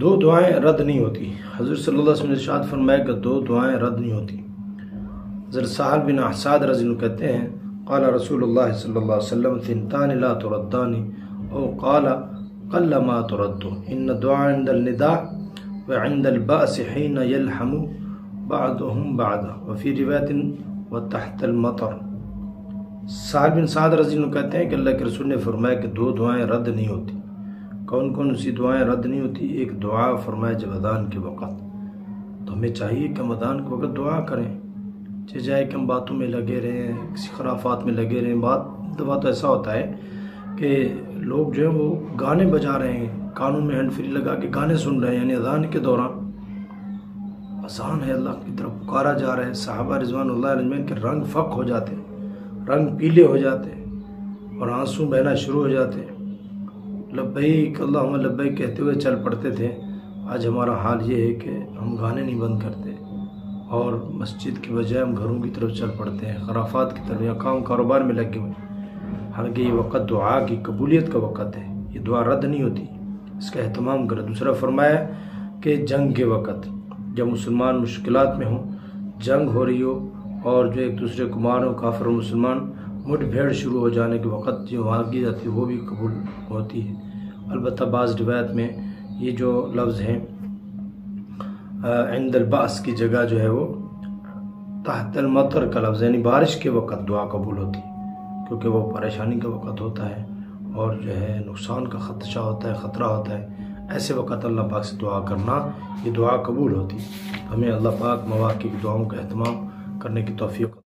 दो दुआएं रद्द नहीं होती। हज़रत सल्लल्लाहु अलैहि वसल्लम ने इरशाद फरमाया कि दो दुआएं रद्द नहीं होती। हज़रत साहल बिन असाद रज़ियल्लाहु कहते हैं क़ाला रसूलुल्लाह सल्लल्लाहु अलैहि वसल्लम थिनतानि ला तुरद्दानी औ क़ाला क़ल्लमा तुरद्दु इन्न दुआ इंदल निदा व इंदल बासहीन यलहमु बअदुहुम बअदा व फ़ी रिवायतिन व तहतल मतर। साहल बिन साद रज़ियल्लाहु कहते हैं कि अल्लाह के रसूल ने फरमाया कि दो दुआएं रद्द नहीं होती। कौन कौन सी दुआएं रद्द नहीं होती? एक दुआ फरमाया जब अज़ान के वक़्त, तो हमें चाहिए कि हम अज़ान के वक़्त दुआ करें, चाहे कि हम बातों में लगे रहें, किसी खराफात में लगे रहें। दफ़ा तो ऐसा होता है कि लोग जो है वो गाने बजा रहे हैं, कानों में हैंड फ्री लगा के गाने सुन रहे हैं, यानी अज़ान के दौरान अज़ान है, अल्लाह की तरफ पुकारा जा रहा है। सहाबा रिज़वानुल्लाह अलैहिम के रंग फ़क हो जाते, रंग पीले हो जाते और आंसू बहना शुरू हो जाते। लब्बैक अल्लाहुम्मा लब्बैक कहते हुए चल पड़ते थे। आज हमारा हाल ये है कि हम गाने नहीं बंद करते और मस्जिद की बजाय हम घरों की तरफ चल पड़ते हैं, खराफात की तरफ या काम कारोबार में लगे हुए। हालांकि ये वक़्त दुआ की कबूलियत का वक़्त है, ये दुआ रद्द नहीं होती, इसका एहतमाम करें। दूसरा फरमाया कि जंग के वक़्त जब मुसलमान मुश्किलात में हों, जंग हो रही हो और जो एक दूसरे को मारो, काफिर और मुसलमान मुठभेड़ शुरू हो जाने के वक़्त जो मांगी जाती है वो भी कबूल होती है। अलबत्ता बाज़ रिवायत में ये जो लफ्ज़ हैं इंदल बास की जगह जो है वो तहतल मतर का लफ्ज़, यानी बारिश के वक़्त दुआ कबूल होती है, क्योंकि वो परेशानी का वक़्त होता है और जो है नुकसान का खदशा होता है, ख़तरा होता है। ऐसे वक़्त अल्लाह पाक से दुआ करना, ये दुआ कबूल होती है। हमें अल्लाह पाक मवाक़ित दुआओं का एहतमाम करने की तौफ़ीक़